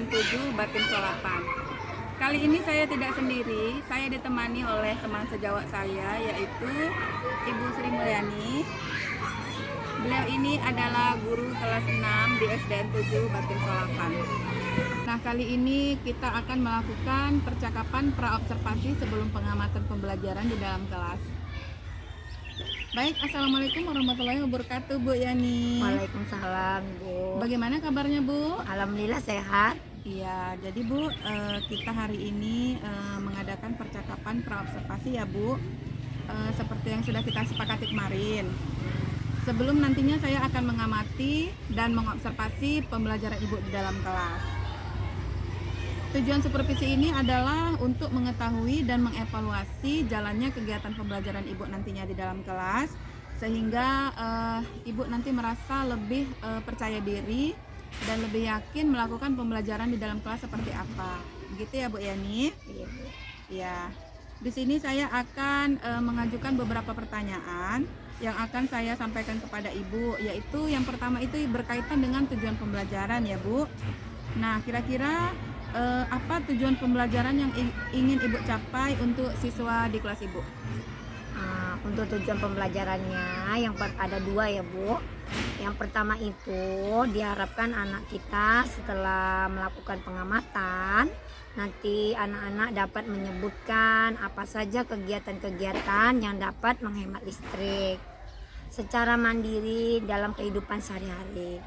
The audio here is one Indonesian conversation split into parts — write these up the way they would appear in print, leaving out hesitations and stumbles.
7 Batin Solapan. Kali ini saya tidak sendiri, saya ditemani oleh teman sejawat saya yaitu Ibu Sri Mulyani. Beliau ini adalah guru kelas 6 di SDN 7 Batin Solapan. Nah, kali ini kita akan melakukan percakapan praobservasi sebelum pengamatan pembelajaran di dalam kelas. Baik, Assalamualaikum warahmatullahi wabarakatuh, Bu Yani. Waalaikumsalam, Bu. Bagaimana kabarnya, Bu? Alhamdulillah sehat. Iya, jadi Bu, kita hari ini mengadakan percakapan praobservasi ya, Bu. Seperti yang sudah kita sepakati kemarin. Sebelum nantinya saya akan mengamati dan mengobservasi pembelajaran Ibu di dalam kelas. Tujuan supervisi ini adalah untuk mengetahui dan mengevaluasi jalannya kegiatan pembelajaran Ibu nantinya di dalam kelas, sehingga Ibu nanti merasa lebih percaya diri dan lebih yakin melakukan pembelajaran di dalam kelas seperti apa. Begitu ya, Bu Yani? Iya, Bu. Ya. Di sini saya akan mengajukan beberapa pertanyaan yang akan saya sampaikan kepada Ibu, yaitu yang pertama itu berkaitan dengan tujuan pembelajaran ya, Bu. Nah, kira-kira apa tujuan pembelajaran yang ingin Ibu capai untuk siswa di kelas Ibu? Untuk tujuan pembelajarannya ada dua ya, Bu. Yang pertama itu diharapkan anak kita setelah melakukan pengamatan, nanti anak-anak dapat menyebutkan apa saja kegiatan-kegiatan yang dapat menghemat listrik secara mandiri dalam kehidupan sehari-hari.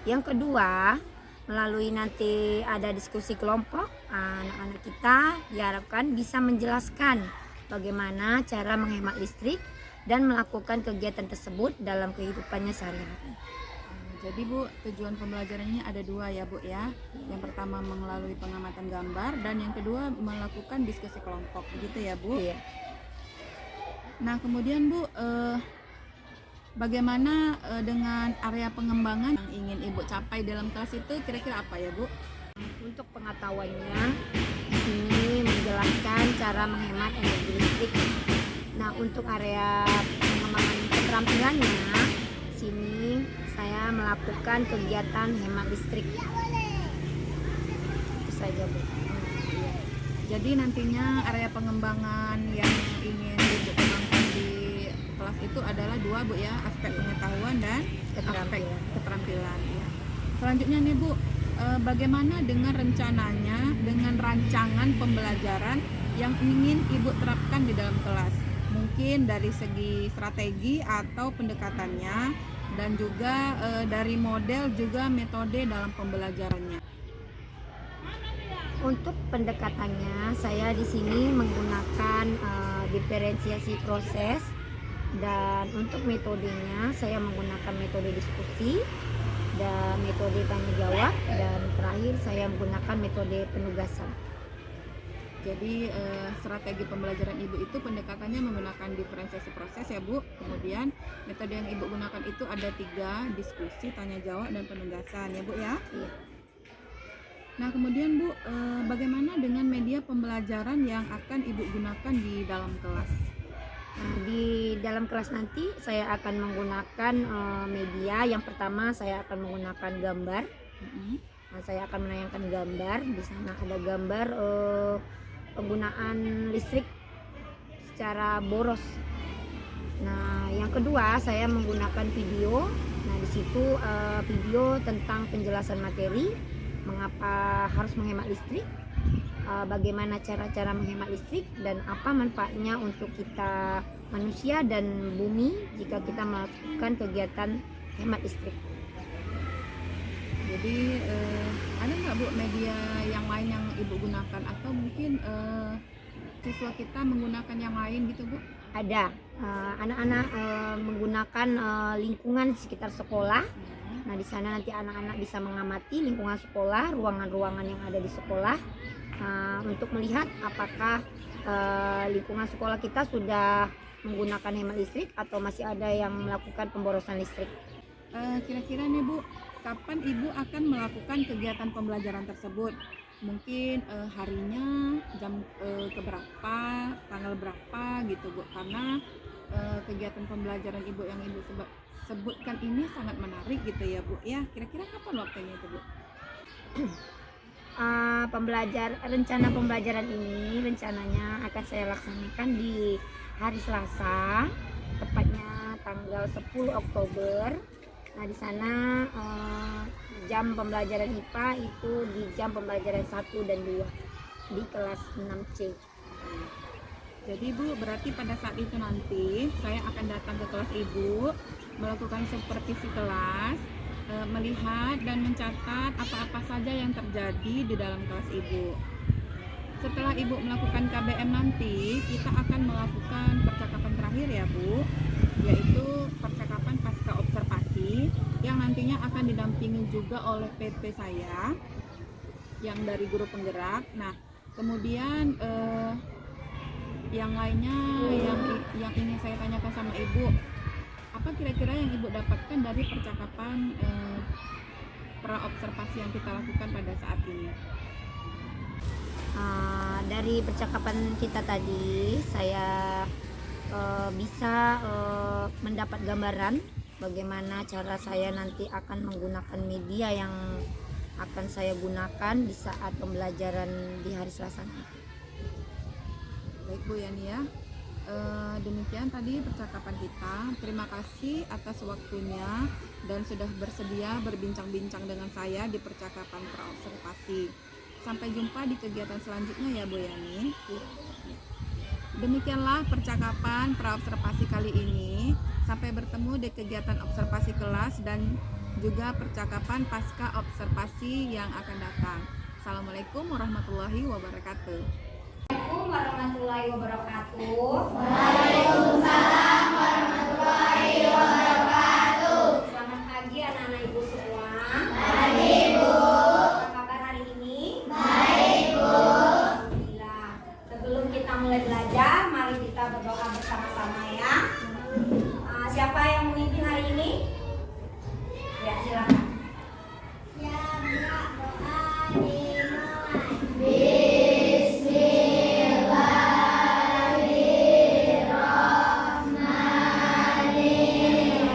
Yang kedua, melalui nanti ada diskusi kelompok, anak-anak kita diharapkan bisa menjelaskan bagaimana cara menghemat listrik dan melakukan kegiatan tersebut dalam kehidupannya sehari-hari. Jadi Bu, tujuan pembelajarannya ada dua ya, Bu ya. Yang pertama melalui pengamatan gambar dan yang kedua melakukan diskusi kelompok, begitu ya, Bu? Iya. Nah, kemudian Bu, bagaimana dengan area pengembangan yang ingin Ibu capai dalam kelas itu kira-kira apa ya, Bu? Untuk pengetahuannya, di sini menjelaskan cara menghemat energi listrik. Nah, untuk area pengembangan keterampilannya, sini saya melakukan kegiatan hemat listrik. Itu saja, Bu. Jadi nantinya area pengembangan yang ingin Ibu kembangkan di kelas itu adalah dua, Bu ya, aspek pengetahuan dan aspek keterampilan ya. Selanjutnya nih, Bu, bagaimana dengan rencananya, dengan rancangan pembelajaran yang ingin Ibu terapkan di dalam kelas? Mungkin dari segi strategi atau pendekatannya dan juga dari model juga metode dalam pembelajarannya. Untuk pendekatannya, saya di sini menggunakan diferensiasi proses, dan untuk metodenya saya menggunakan metode diskusi dan metode tanya jawab, dan terakhir saya menggunakan metode penugasan. Jadi strategi pembelajaran Ibu itu pendekatannya menggunakan diferensiasi proses ya, Bu. Kemudian metode yang Ibu gunakan itu ada 3, diskusi, tanya jawab, dan penugasan ya, Bu ya. Iya. Nah, kemudian Bu, bagaimana dengan media pembelajaran yang akan Ibu gunakan di dalam kelas? Di dalam kelas nanti saya akan menggunakan media. Yang pertama saya akan menggunakan gambar. Nah, saya akan menayangkan gambar. Di sana ada gambar penggunaan listrik secara boros. Nah, yang kedua saya menggunakan video. Nah, di situ video tentang penjelasan materi, mengapa harus menghemat listrik, bagaimana cara-cara menghemat listrik, dan apa manfaatnya untuk kita manusia dan bumi jika kita melakukan kegiatan hemat listrik. Jadi ada nggak, Bu, media yang lain yang Ibu gunakan atau mungkin siswa kita menggunakan yang lain gitu, Bu? Ada anak-anak menggunakan lingkungan di sekitar sekolah. Nah, di sana nanti anak-anak bisa mengamati lingkungan sekolah, ruangan-ruangan yang ada di sekolah, untuk melihat apakah lingkungan sekolah kita sudah menggunakan hemat listrik atau masih ada yang melakukan pemborosan listrik. Kira-kira nih, Bu, kapan Ibu akan melakukan kegiatan pembelajaran tersebut? Mungkin harinya, jam keberapa, tanggal berapa gitu, Bu? Karena kegiatan pembelajaran Ibu yang Ibu sebutkan ini sangat menarik gitu ya, Bu ya. Kira-kira kapan waktunya itu, Bu? rencana pembelajaran ini rencananya akan saya laksanakan di hari Selasa, tepatnya tanggal 10 Oktober. Nah, di sana jam pembelajaran IPA itu di jam pembelajaran 1 dan 2 di kelas 6C. Jadi Bu, berarti pada saat itu nanti saya akan datang ke kelas Ibu, melakukan supervisi kelas, melihat dan mencatat apa-apa saja yang terjadi di dalam kelas Ibu. Setelah Ibu melakukan KBM nanti, kita akan melakukan percakapan terakhir ya Bu, yaitu percakapan pasca observasi yang nantinya akan didampingi juga oleh PP saya yang dari guru penggerak. Nah, kemudian yang lainnya yang ingin saya tanyakan sama Ibu, apa kira-kira yang Ibu dapatkan dari percakapan pra-observasi yang kita lakukan pada saat ini? Dari percakapan kita tadi, saya bisa mendapat gambaran bagaimana cara saya nanti akan menggunakan media yang akan saya gunakan di saat pembelajaran di hari Selasa nanti. Baik Bu Yani ya, demikian tadi percakapan kita. Terima kasih atas waktunya dan sudah bersedia berbincang-bincang dengan saya di percakapan praobservasi. Sampai jumpa di kegiatan selanjutnya ya Bu Yani. Demikianlah percakapan praobservasi kali ini. Sampai bertemu di kegiatan observasi kelas dan juga percakapan pasca observasi yang akan datang. Assalamualaikum warahmatullahi wabarakatuh. Assalamualaikum warahmatullahi wabarakatuh. Waalaikumsalam warahmatullahi wabarakatuh. Selamat pagi anak-anak ibu semua. Pagi, Bu. Apa kabar hari ini? Baik, Bu. Alhamdulillah. Sebelum kita mulai belajar, mari kita berdoa bersama-sama ya. Siapa yang memimpin hari ini? Ya, silakan. Ya, doa dimulai. Bismillahirrahmanirrahim.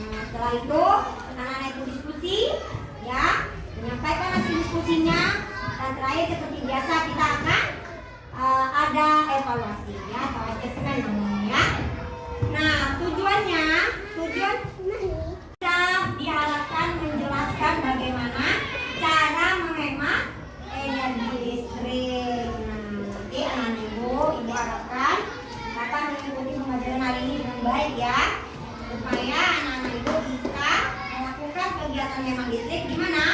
Setelah itu anak-anak itu diskusi, ya, menyampaikan hasil diskusinya, dan terakhir seperti biasa kita akan ada evaluasi, ya, atau asesmen namanya. Ya. Nah, tujuan kita diharapkan menjelaskan bagaimana cara menghemat energi listrik. Nah, nanti anak-anak ibu harapkan dapat mengikuti pembelajaran hari ini dengan baik, ya, supaya anak-anak ibu bisa melakukan kegiatan hemat listrik di mana?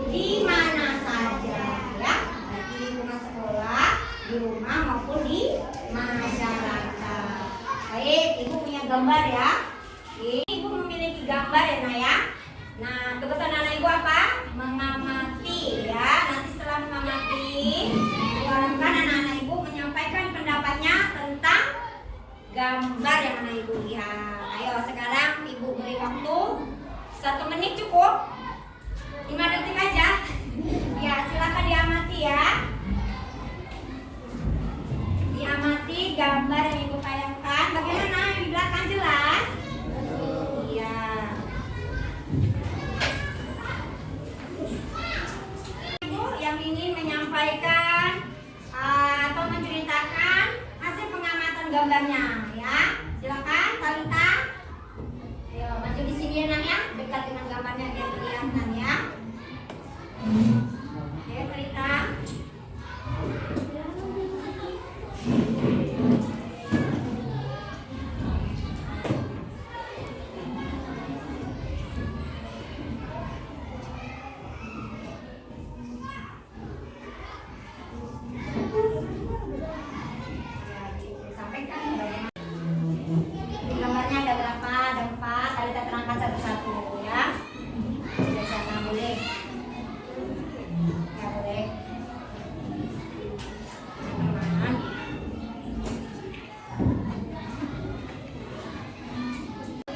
Di mana saja, ya, baik di lingkungan sekolah, di rumah maupun di masyarakat. Baik, ibu punya gambar, ya. Ibu memiliki gambar, ya, Nak, ya. Nah, tugas anak-anak ibu apa? Mengamati, ya. Nanti setelah mengamati, diharapkan anak-anak ibu menyampaikan pendapatnya tentang gambar yang anak ibu lihat. Ayo, sekarang ibu beri waktu 1 menit cukup, 5 detik aja. Ya, silakan diamati, ya. Diamati gambar yang ibu tayangkan. Bagaimana di belakang, jelas? Iya. Ibu yang ingin menyampaikan atau menceritakan hasil pengamatan gambarnya, ya. Silakan, Talita. Ayo, maju di sini, ya, Nak, ya. Dekat dengan gambarnya biar kelihatan, ya. Ayo, Talita. Sampaikan bagaimana. Di gambarnya ada berapa? Ada 4. Talita terangkan satu-satu, ya. Dari sana boleh. Ya, boleh. Teman.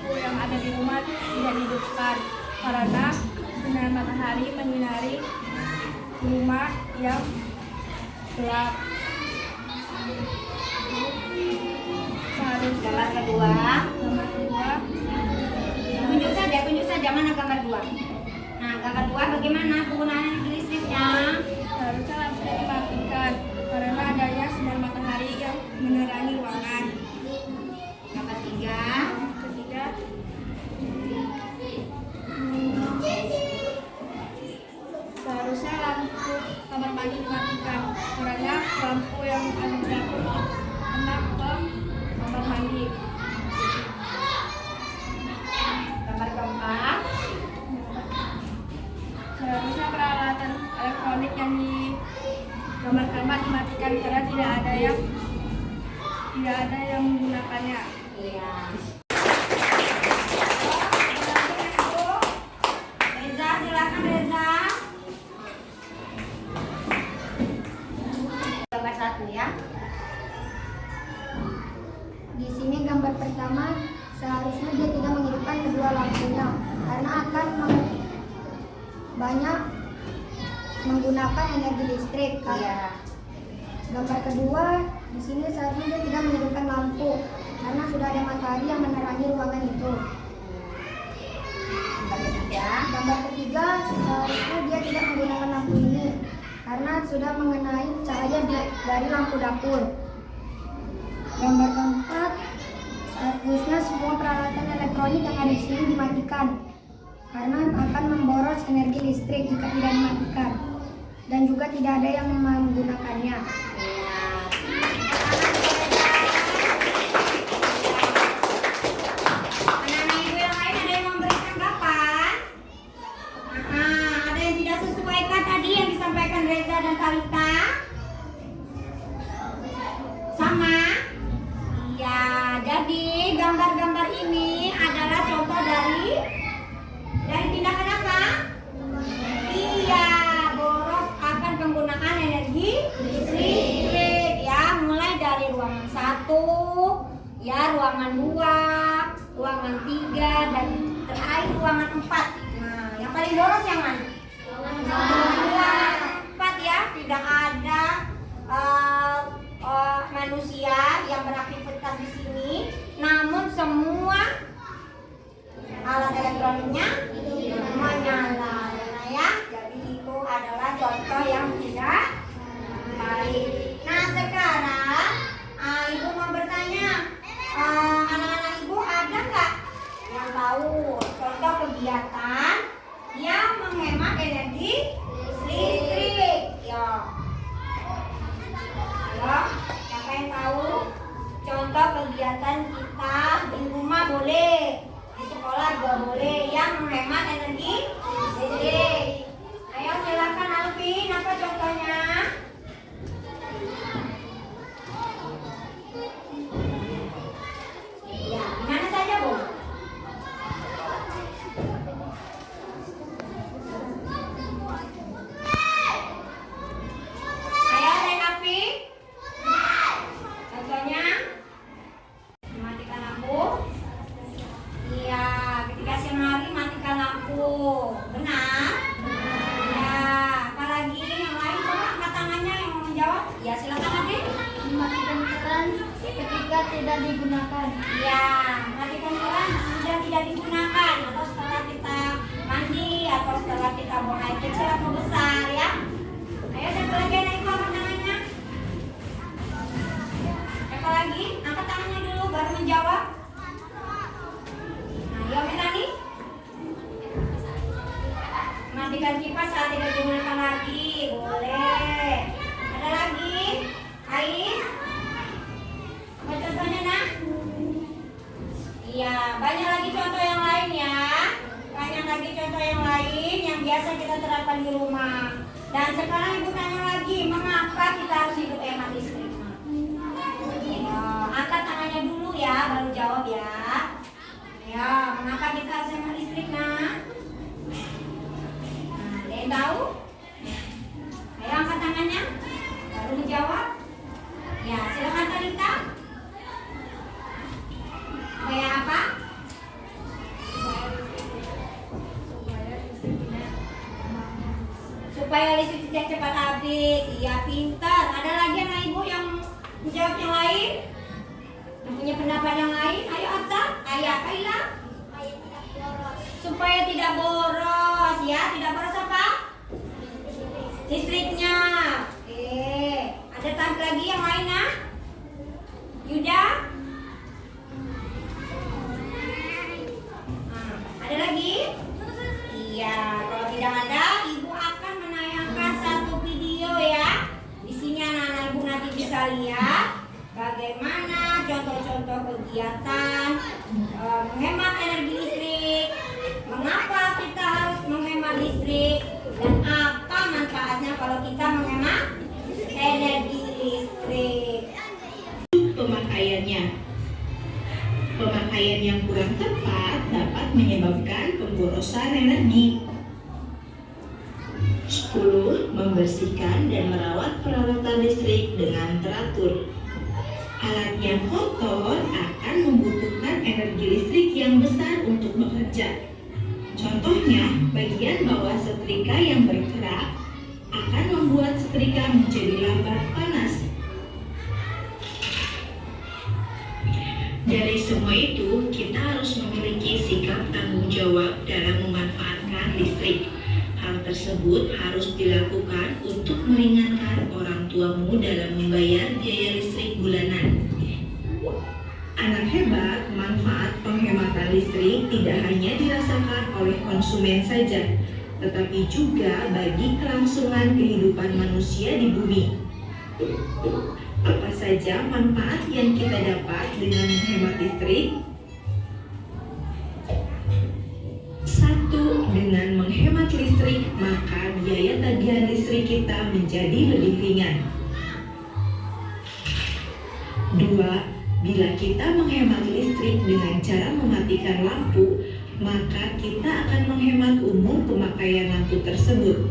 Yang ada di rumah tidak dihidupkan karena sinar matahari menyinari rumah yang gelap. Gambar kedua. Gambar kedua, Tunjuk saja mana gambar 2. Nah, gambar 2 bagaimana penggunaan energi listriknya? seharusnya lampu dimatikan karena adanya sinar matahari yang menerangi ruangan. Gambar 3. Ketiga, seharusnya lampu kamar mandi dimatikan karena lampu yang ada di dapur kena ke kamar mandi. Gambar keempat. Seharusnya peralatan elektronik yang di gambar-gambar dimatikan karena tidak ada yang menggunakannya. Iya. Reza, silakan Reza. Gambar 1, ya. Di sini gambar pertama seharusnya dia tidak menghidupkan kedua lampunya karena akan banyak menggunakan energi listrik. Iya. Gambar kedua di sini seharusnya dia tidak menghidupkan lampu karena sudah ada matahari yang menerangi ruangan itu. Gambar ketiga seharusnya dia tidak menggunakan lampu ini karena sudah mengenai cahaya dari lampu dapur. Gambar keempat, seharusnya semua peralatan elektronik yang ada di sini dimatikan karena akan memboros energi listrik jika tidak dimatikan dan juga tidak ada yang menggunakannya. Anak-anak ibu yang lain ada yang memberi tanggapan? Ada yang tidak sesuai kan tadi yang disampaikan Reza dan Talita? Sama? Iya, jadi gambar-gambar ini adalah contoh dari tindakan apa? Iya, boros akan penggunaan energi listrik, ya, mulai dari ruangan 1, ya, ruangan 2, ruangan 3, dan terakhir ruangan 4. Nah, yang paling boros yang mana? Ruangan 4, ya, tidak ada manusia yang beraktivitas di sini, namun semua menghemat energi listrik. Ayo silakan Alvin, apa contohnya? Ya, mana saja Bu? Ayo Renapi. Contohnya matikan lampu. Iya, ketika siang hari matikan lampu. Benar? Ya, apalagi yang lain coba angkat tangannya yang mau menjawab. Ya, silakan Adik. Mematikan keran ketika tidak digunakan. Ya, matikan keran sudah tidak digunakan atau setelah kita mandi atau setelah kita buang air kecil atau besar ya. Ayo siapa lagi yang naik angkat tangannya? Siapa lagi? Angkat tangannya dulu baru menjawab. Nah, yuk Melani. Matikan kipas saat tidak digunakan lagi. Boleh. Ada lagi? Ais? Apa contohnya nak? Iya, banyak lagi contoh yang lain ya. Banyak lagi contoh yang lain yang biasa kita terapkan di rumah. Dan sekarang ibu tanya lagi, mengapa kita harus hidup hemat listrik? Angkat tangannya dulu ya, baru jawab ya. Ya, mengapa kita harus hemat listrik nak? Nah, ada yang tahu? Ayo angkat tangannya, baru menjawab. Ya, silakan Talita. Kayak apa? Supaya listrik tidak cepat habis. Iya, pintar. Ada lagi anak ibu yang menjawab yang lain? Yang punya pendapat yang lain? Ayo Atta. Ayo Kaila. Supaya tidak boros ya. Tidak boros apa? Listriknya. Oke. Ada tamp lagi yang lain nak? Yuda? Ada lagi? Iya, kalau tidak ada, ibu akan menayangkan satu video ya. Di sini anak-anak ibu nanti bisa lihat bagaimana contoh-contoh kegiatan menghemat energi listrik, mengapa kita harus menghemat listrik, dan apa manfaatnya kalau kita menghemat energi listrik. Pemakaiannya. Pemakaian yang kurang tepat dapat menyebabkan pemborosan energi. 10. Membersihkan dan merawat peralatan listrik dengan teratur. Alat yang kotor akan membutuhkan energi listrik yang besar untuk bekerja. Contohnya, bagian bawah setrika yang bergerak akan membuat setrika menjadi lambat panas. Dari semua itu, kita harus memiliki sikap tanggung jawab dalam memanfaatkan listrik. Hal tersebut harus dilakukan untuk meringankan orang tuamu dalam membayar biaya listrik bulanan. Anak hebat, manfaat penghematan listrik tidak hanya dirasakan oleh konsumen saja, tetapi juga bagi kelangsungan kehidupan manusia di bumi. Apa saja manfaat yang kita dapat dengan menghemat listrik? 1. Dengan menghemat listrik, maka biaya tagihan listrik kita menjadi lebih ringan. 2. Bila kita menghemat listrik dengan cara mematikan lampu, maka kita akan menghemat umum pemakaian lampu tersebut.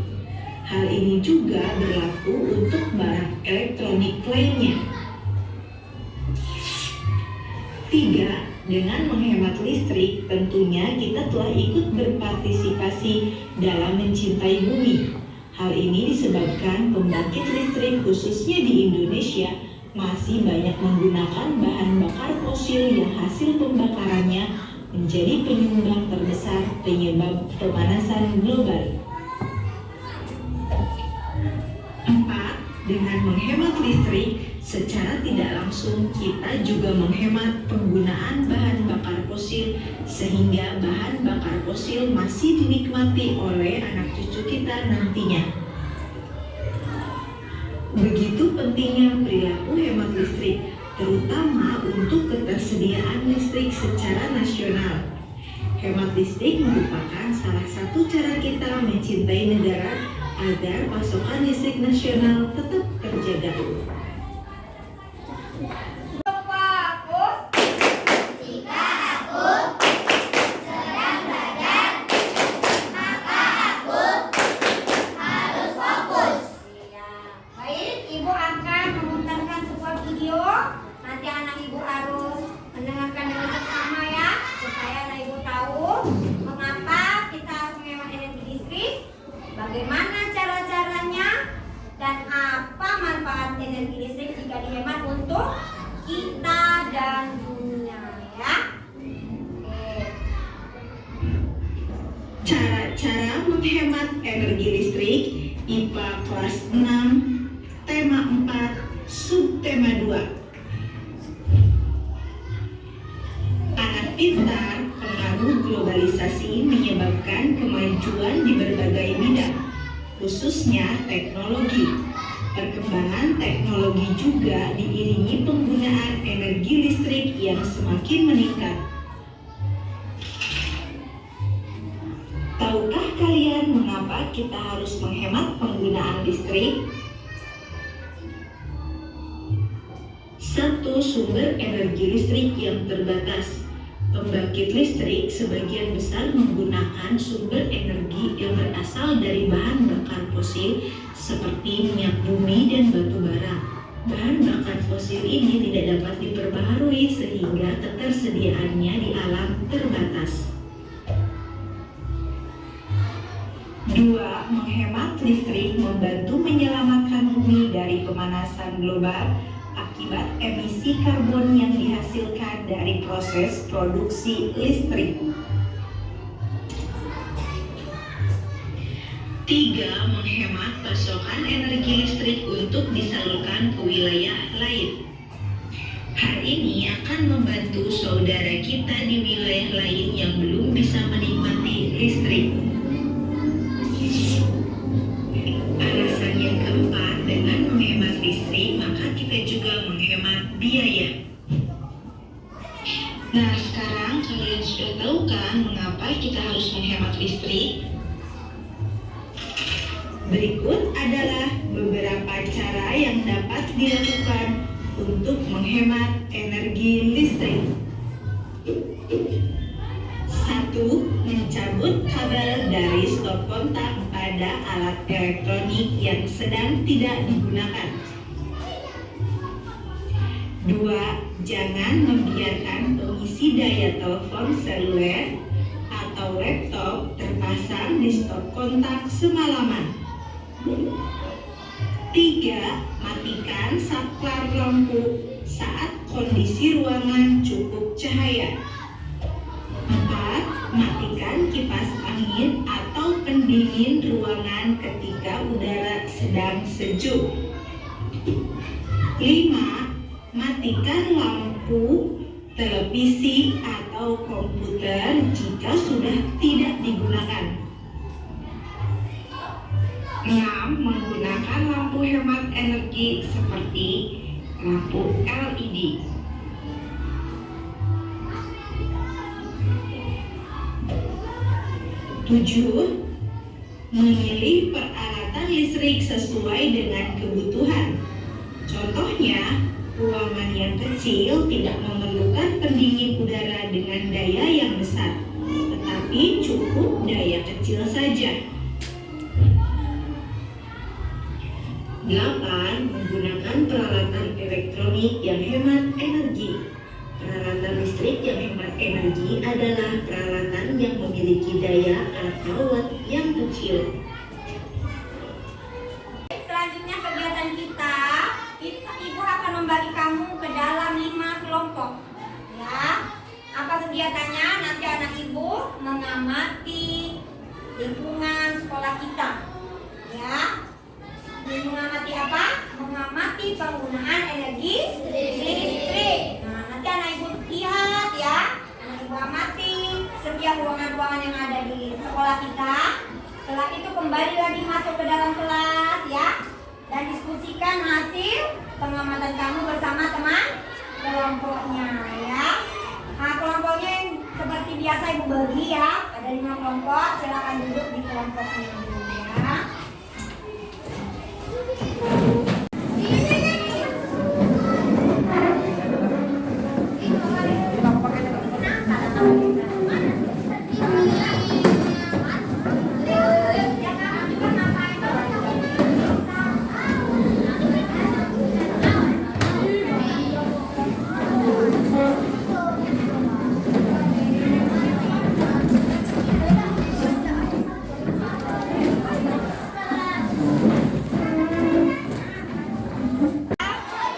Hal ini juga berlaku untuk barang elektronik lainnya. 3. Dengan menghemat listrik, tentunya kita telah ikut berpartisipasi dalam mencintai bumi. Hal ini disebabkan pembangkit listrik khususnya di Indonesia masih banyak menggunakan bahan bakar fosil yang hasil pembakarannya menjadi penyumbang terbesar penyebab pemanasan global. 4. Dengan menghemat listrik, secara tidak langsung kita juga menghemat penggunaan bahan bakar fosil sehingga bahan bakar fosil masih dinikmati oleh anak cucu kita nantinya. Begitu pentingnya perilaku hemat listrik, terutama untuk ketersediaan listrik secara nasional. Hemat listrik merupakan salah satu cara kita mencintai negara agar pasokan listrik nasional tetap terjaga. Baik, Ibu akan memutarkan sebuah video. Nanti anak Ibu harus mendengarkan dengan seksama ya, supaya anak Ibu tahu mengapa kita harus menghemat energi listrik, bagaimana cara-caranya, dan apa manfaat energi listrik jika dihemat untuk kita dan dunia ya. Oke. Cara-cara menghemat energi listrik IPA kelas 6, tema 4, subtema 2. Anak pintar, pengaruh globalisasi menyebabkan kemajuan di berbagai bidang, khususnya teknologi. Perkembangan teknologi juga diiringi penggunaan energi listrik yang semakin meningkat. Tahukah kalian mengapa kita harus menghemat penggunaan listrik? Satu, sumber energi listrik yang terbatas. Pembangkit listrik sebagian besar menggunakan sumber energi yang berasal dari bahan bakar fosil seperti minyak bumi dan batu bara. Bahan bakar fosil ini tidak dapat diperbaharui sehingga ketersediaannya di alam terbatas. 2. Menghemat listrik membantu menyelamatkan bumi dari pemanasan global akibat emisi karbon yang dihasilkan dari proses produksi listrik. 3. Menghemat pasokan energi listrik untuk disalurkan ke wilayah lain. Hal ini akan membantu saudara kita di wilayah lain yang belum bisa menikmati listrik. Alasan yang keempat, dengan menghemat listrik maka kita juga menghemat biaya. Nah, sekarang kalian sudah tahu kan mengapa kita harus menghemat listrik? Berikut adalah beberapa cara yang dapat dilakukan untuk menghemat energi listrik. 1. Mencabut kabel dari stop kontak pada alat elektronik yang sedang tidak digunakan. 2. Jangan membiarkan pengisi daya telepon seluler atau laptop terpasang di stop kontak semalaman. 3. Matikan saklar lampu saat kondisi ruangan cukup cahaya. 4. Matikan kipas angin atau pendingin ruangan ketika udara sedang sejuk. 5. Matikan lampu televisi atau komputer jika sudah tidak digunakan. 6. Menggunakan lampu hemat energi seperti lampu LED. 7. Memilih peralatan listrik sesuai dengan kebutuhan. Contohnya, ruangan yang kecil tidak memerlukan pendingin udara dengan daya yang besar, tetapi cukup daya kecil saja. 8. Menggunakan peralatan elektronik yang hemat energi. Peralatan listrik yang hemat energi adalah peralatan yang memiliki daya atau watt yang kecil. Selanjutnya kegiatan kita Ibu akan membagi kamu ke dalam 5 kelompok. Ya, apa kegiatannya? Nanti anak Ibu mengamati lingkungan sekolah kita. Ya, mengamati apa? Mengamati penggunaan energi listrik. Nah, nanti anak Ibu lihat ya, anak Ibu amati setiap ruangan-ruangan yang ada di sekolah kita. Setelah itu kembali lagi masuk ke dalam kelas ya, dan diskusikan hasil pengamatan kamu bersama teman kelompoknya ya. Nah, kelompoknya yang seperti biasa Ibu bagi ya. Ada 5 kelompok, silakan duduk di kelompoknya dulu ya.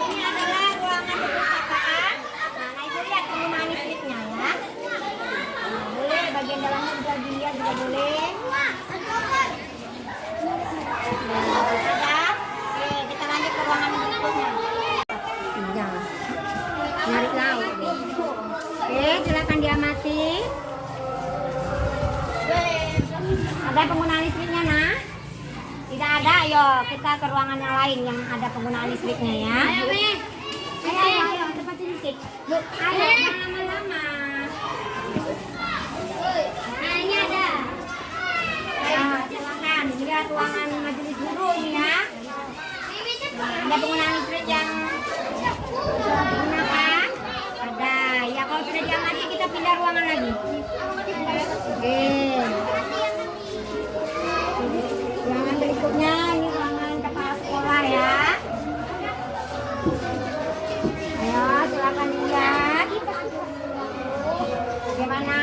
Ini adalah ruangan perpustakaan. Nah, Ibu lihat penggunaan listriknya ya. Nah, boleh bagian dalamnya juga dilihat juga boleh. Ada. Oke, kita lanjut ke ruangan berikutnya. Jangan. Narik laut. Oke, silakan diamati. Ada penggunaan listriknya, nah? Tidak ada, ayo kita ke ruangan yang lain yang ada penggunaan listriknya ya. Ayo, cepat sedikit. Ayo, jangan lama-lama. Nah, ini ada. Ayo, silakan lihat ruangan majelis guru ini ya. Ada penggunaan listrik yang digunakan. Ada. Ya, kalau sudah diamati kita pindah ruangan lagi. Oke. Ruangan berikutnya ini ruangan kepala sekolah ya. Ayo silakan lihat. Bagaimana?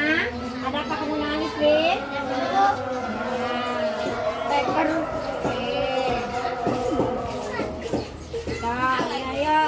Adakah penggunaan listrik? Paper. Ayo.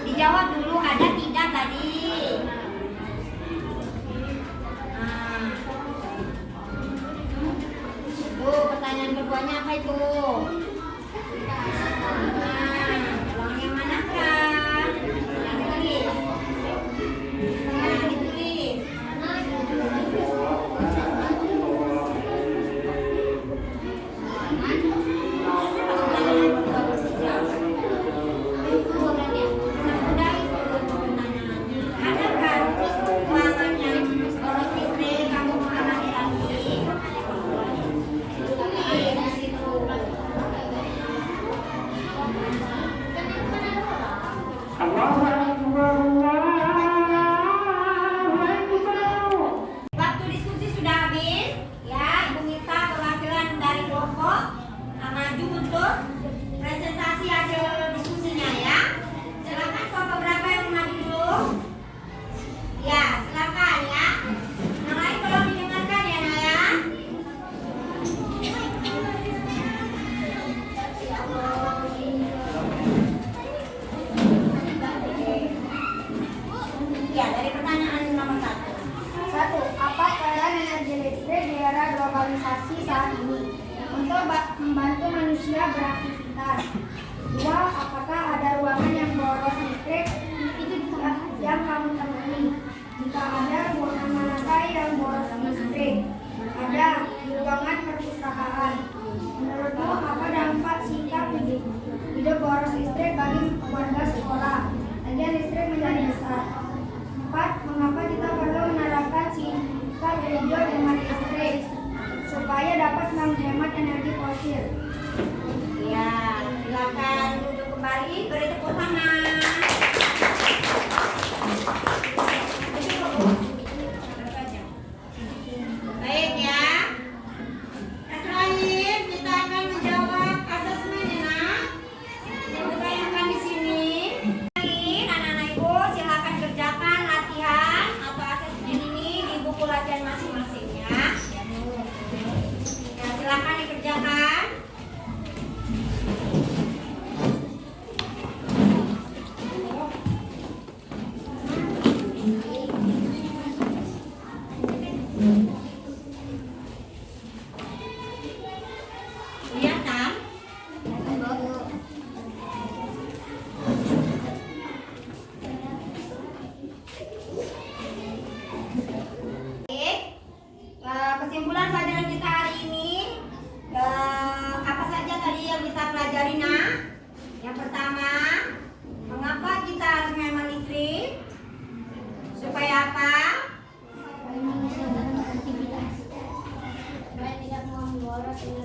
Dijawab dulu, ada tidak tadi? Tuh, pertanyaan keduanya apa itu? Uang yang manakah? Yang ditulis. Yang ditulis. Waktu diskusi sudah habis, ya. Ibu minta perwakilan dari kelompok maju untuk presentasi hasil diskusinya ya. Silakan kelompok berapa yang maju dulu? Ya, silakan ya. Yang lain tolong didengarkan ya, Naya. Ya, dari pertanyaan nomor 1. 1. Apa peran energi listrik di era globalisasi saat ini? untuk membantu manusia beraktivitas. 2. Apakah ada ruangan yang boros listrik yang kamu temui? Jika ada, ruangan manakah yang boros listrik? Ada di ruangan perpustakaan. Menurutmu apa dampak sikap hidup boros listrik bagi warga sekolah? Tagihan listrik menjadi besar. 4. Mengapa kita perlu menerapkan sikap hijau hemat listrik supaya dapat menghemat energi fosil? Ya, silakan duduk kembali, beri tepuk tangan. Baik ya. Yang terakhir kita akan menjawab asesmen ya nak. Dibayangkan di sini. Anak-anak ibu silakan kerjakan latihan atau asesmen ini di buku latihan masing-masing ya. Ya, silakan dikerjakan. Lihat kan? Kesimpulan pelajaran kita hari ini apa saja tadi yang kita pelajari nak? Yang pertama, mengapa kita harus menghemat listrik? Supaya apa?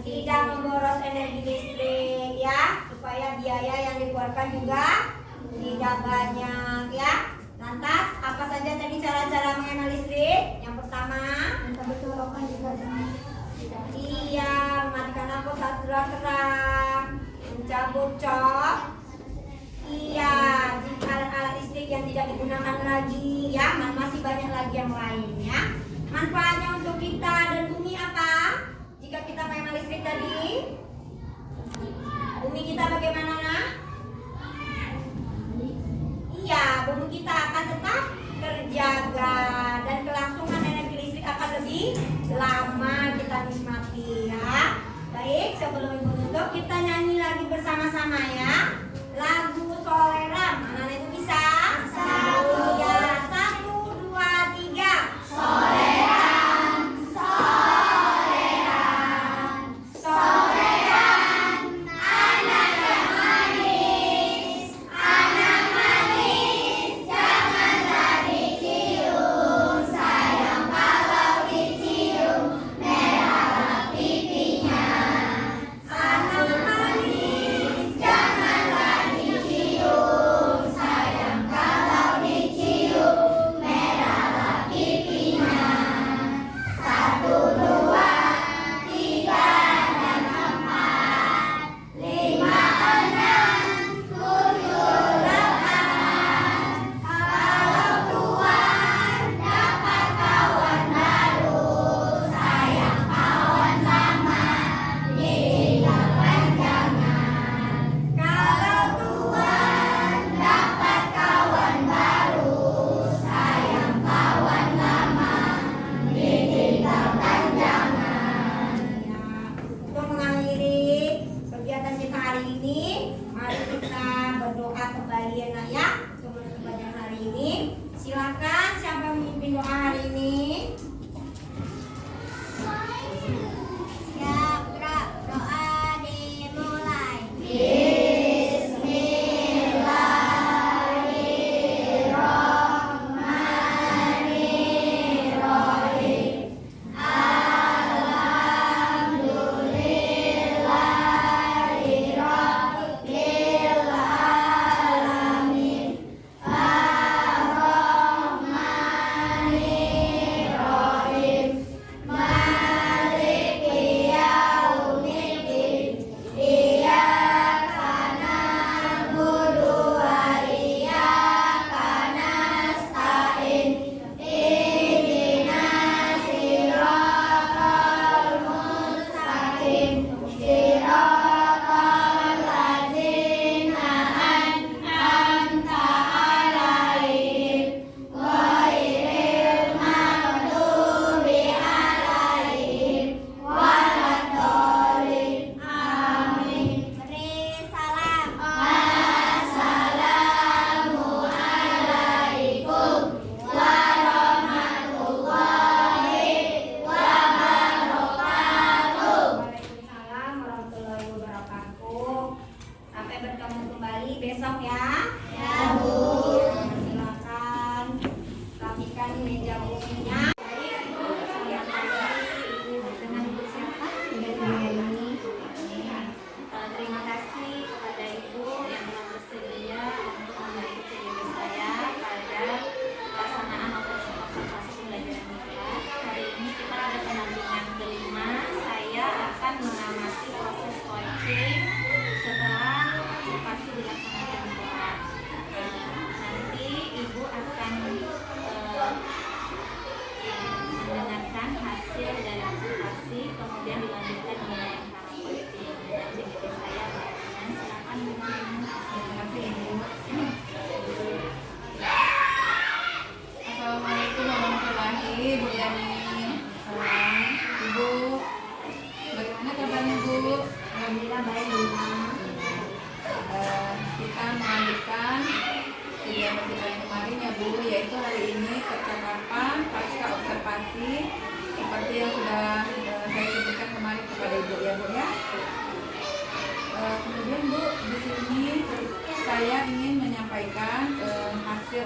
Tidak memboros energi listrik ya, supaya biaya yang dikeluarkan juga tidak banyak ya. Lantas apa saja tadi cara-cara menghemat listrik? Yang pertama, iya, mematikan lampu saat terang-terang, mencabut cok. Iya, jika alat-alat listrik yang tidak digunakan lagi ya, masih banyak lagi yang lain ya. Manfaatnya untuk kita dan bumi apa? Jika kita menghemat listrik tadi, bumi kita bagaimana nak? Iya, bumi kita akan tetap terjaga dan kelangsungan energi listrik akan lebih lama kita nikmati ya. Baik, sebelum ibu tutup kita nyanyi lagi bersama-sama ya. Lagu Soleram, anak-anak itu bisa? Ya, 1, 2, 3. Soleram, soleram.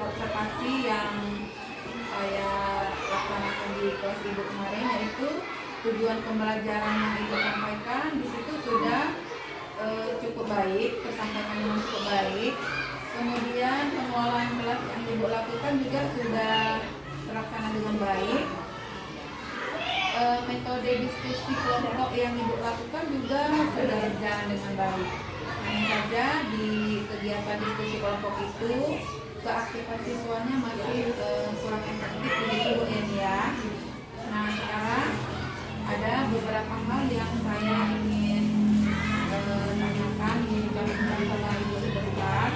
observasi yang saya laksanakan di kelas ibu kemarin, yaitu tujuan pembelajaran yang ibu sampaikan di situ sudah cukup baik, tersampaikan dengan cukup baik. Kemudian pengelolaan kelas yang ibu lakukan juga sudah terlaksana dengan baik. Metode diskusi kelompok yang ibu lakukan juga sudah berjalan dengan baik. Hanya saja di kegiatan diskusi kelompok itu keaktifan siswanya masih kurang efektif begitu Bu ya. Nah, sekarang ada beberapa hal yang saya ingin tanyakan diucapkan sama ibu sebentar.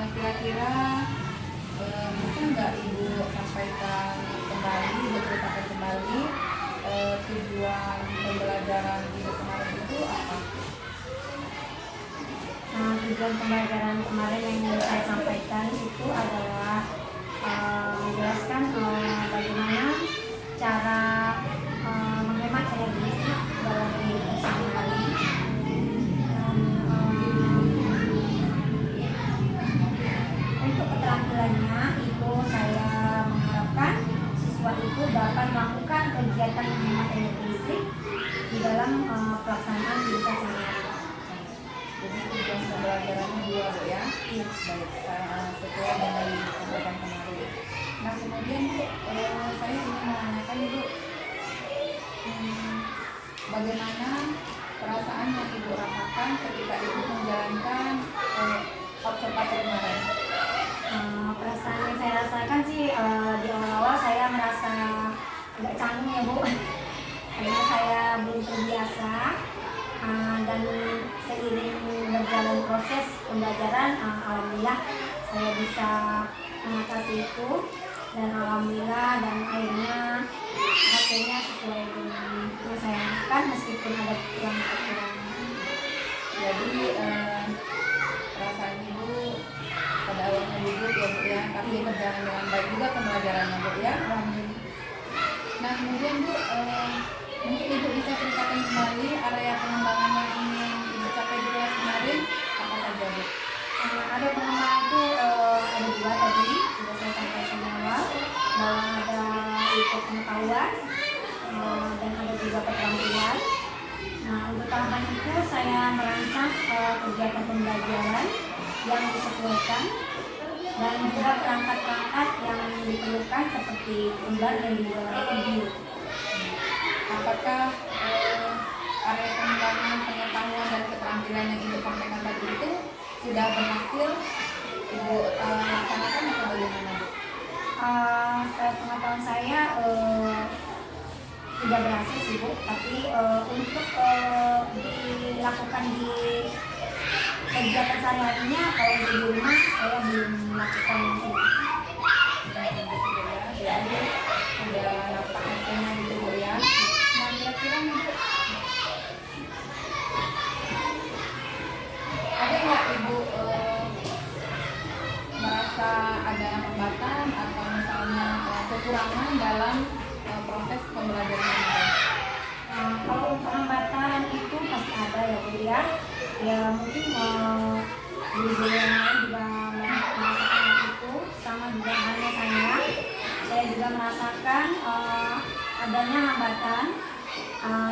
Kira-kira bisa nggak ibu sampaikan kembali, berceritakan kembali tujuan pembelajaran ibu kemarin itu apa? Tujuan pembelajaran kemarin yang saya sampaikan itu adalah menjelaskan bagaimana cara menghemat energi listrik dalam kehidupan sehari-hari. Untuk keterampilannya itu saya mengharapkan siswa itu dapat melakukan kegiatan menghemat energi listrik di dalam pelaksanaan kehidupan sehari-hari. Jadi tujuan pembelajarannya dua Bu ya. Iya. Baik, sesuai dengan yang disampaikan kemarin. Nah, kemudian Bu, saya ingin menanyakan Bu, bagaimana perasaan yang ibu rasakan ketika ibu menjalankan observasi kemarin? Perasaan yang saya rasakan sih di awal-awal saya merasa agak canggung ya Bu, karena saya belum terbiasa. Dan seiring berjalan proses pembelajaran, alhamdulillah saya bisa mengatasi itu, dan alhamdulillah dan akhirnya hasilnya sesuai dengan yang saya harapkan meskipun ada kekurangan. Jadi perasaan ibu pada awalnya gugup ya Bu ya, tapi berjalan dengan baik juga pembelajarannya Bu ya. Nah, kemudian Bu, mungkin ibu bisa ceritakan kembali area pengembangan yang ingin ibu capai di kelas kemarin apa saja Bu? Ada pengembangan itu ada dua tadi sudah saya sampaikan di awal, bahwa ada ilmu pengetahuan dan ada juga keterampilan. Nah, untuk tahapan itu saya merancang kegiatan pembelajaran yang disesuaikan dan juga perangkat-perangkat yang diperlukan seperti gambar dan juga video. Apakah area pengembangan pengetahuan dan keterampilan yang ibu sampaikan tadi itu sudah berhasil ibu laksanakan atau bagaimana Bu? Pengetahuan saya tidak berhasil sih Bu, tapi untuk dilakukan di kegiatan sehari-harinya kalau di rumah saya belum melakukan itu. Jadi sudah nampak hasilnya gitu Bu ya. Nah, kira-kira nih Bu, ada nggak ibu merasa ada hambatan atau misalnya kekurangan dalam proses pembelajaran kemarin? Kalau untuk hambatan itu pasti ada ya Bu ya. Ya mungkin guru-guru yang lain juga merasakan hal itu, sama juga halnya saya juga merasakan adanya hambatan,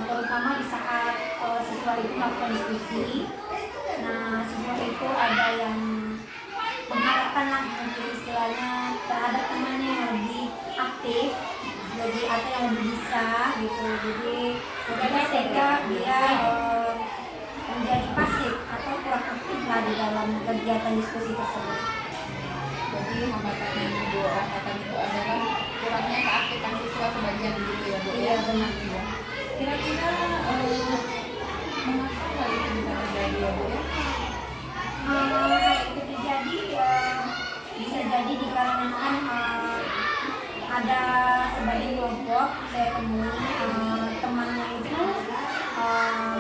terutama di saat siswa itu melakukan diskusi. Nah, siswa itu ada yang mengharapkan lah mungkin istilahnya terhadap temannya yang lebih aktif, jadi atau yang lebih bisa gitu. Jadi sehingga dia menjadi pasif atau kurang aktif lah di dalam kegiatan diskusi tersebut. Jadi hambatan yang ibu rasakan itu adalah kurangnya keaktifan siswa sebagian begitu ya Bu? Iya benar. Ya. Kira-kira mengapa hal itu bisa terjadi ya Bu ya? Hal itu terjadi bisa jadi dikarenakan ada sebagian kelompok saya temui temannya itu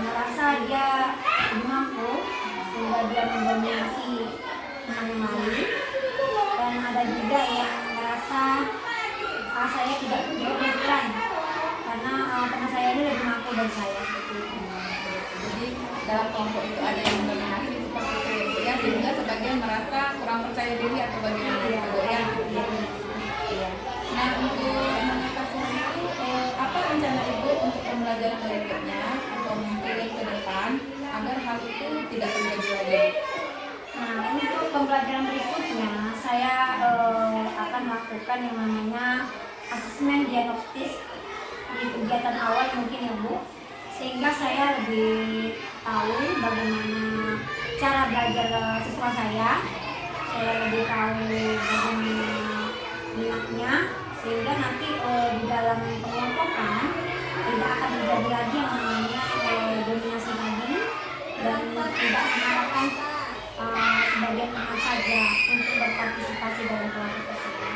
merasa dia lebih mampu sehingga dia mendominasi teman yang lain, dan ada juga yang merasa saya tidak berperan karena teman saya ini lebih mampu dari saya seperti itu. Jadi dalam kelompok itu ada yang mendominasi seperti itu ya Bu ya, sehingga sebagian merasa kurang percaya diri atau bagaimana ya Bu ya. Iya. Nah, untuk mengatasi hal itu, apa rencana Ibu untuk pembelajaran berikutnya atau mungkin ke depan agar hal itu tidak terjadi lagi? Nah, untuk pembelajaran berikutnya saya akan melakukan yang namanya asesmen diagnostis di kegiatan awal mungkin ya Bu, sehingga saya lebih tahu bagaimana cara belajar siswa saya lebih tahu bagaimana minatnya, sehingga nanti di dalam pengelompokan tidak akan terjadi lagi yang namanya dominasi tadi, dan tidak mengarahkan sebagian teman saja untuk berpartisipasi dalam kelompok tersebut.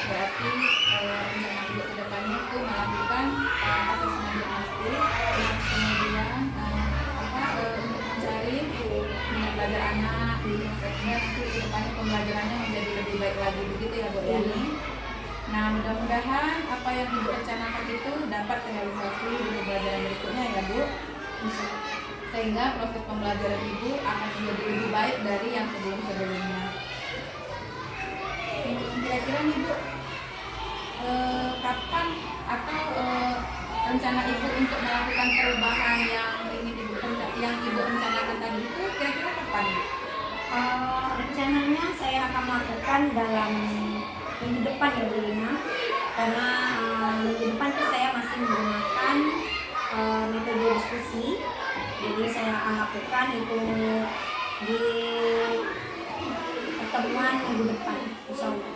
Berarti rencana Ibu ke depannya itu melakukan asesmen diagnostik, kemudian untuk mencari minat belajar anak, sehingga nanti ke depannya pembelajarannya menjadi lebih baik lagi, begitu ya Bu Yani. Nah, mudah-mudahan apa yang Ibu rencanakan itu dapat terrealisasi di pembelajaran berikutnya ya Bu, sehingga proses pembelajaran Ibu akan menjadi lebih baik dari yang sebelum-sebelumnya. Kira-kira nih Bu, kapan atau rencana Ibu untuk melakukan perubahan yang Ibu rencanakan tadi itu kira-kira kapan? Rencananya saya akan melakukan dalam minggu depan ya Bu Lina, karena minggu depan itu saya masih menggunakan metode diskusi, jadi saya akan lakukan itu di pertemuan minggu depan, insya Allah.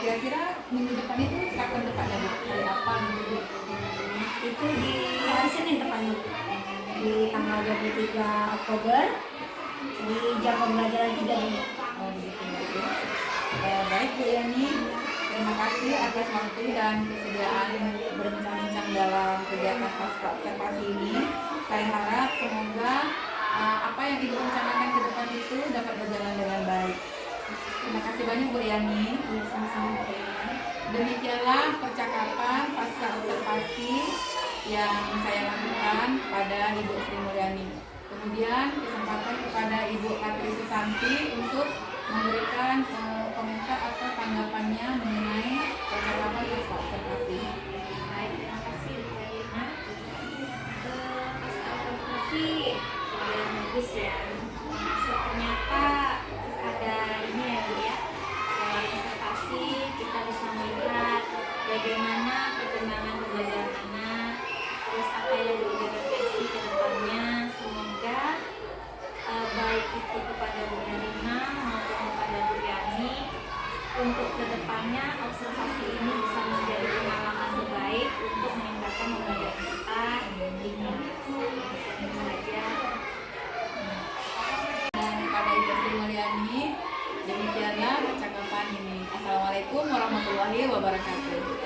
Kira-kira minggu depan itu kapan depannya Bu? Hari apa minggu? Itu di hari Senin depannya, di tanggal 23 Oktober di jam pembelajaran 3 ini. Oh begitu Bu. Baik Bu Yani, terima kasih atas waktu dan kesediaan berbincang-bincang dalam kegiatan pasca observasi ini. Saya harap semoga apa yang Ibu rencanakan ke depan itu dapat berjalan dengan baik. Terima kasih banyak Bu Yani. Sama-sama. Demikianlah percakapan pasca observasi yang saya lakukan pada Ibu Sri Mulyani. Kemudian kesempatan kepada Ibu Katri Susanti untuk memberikan komentar atau tanggapannya mengenai percakapan pasca observasi. Baik, terima kasih Bu Karina. Pasca observasi lumayan bagus ya. Ternyata ada ini ya Bu ya. Dalam observasi kita bisa melihat bagaimana perkembangan pembelajaran anak, terus apa yang direfleksi ke depannya. Semoga baik itu kepada Bu Karina maupun kepada Bu Yani, untuk kedepannya observasi ini bisa menjadi pengalaman terbaik untuk meningkatkan pembelajaran kita di kelas saja. Dan pada Ibu Sri Mulyani, demikianlah percakapan ini. Assalamualaikum warahmatullahi wabarakatuh.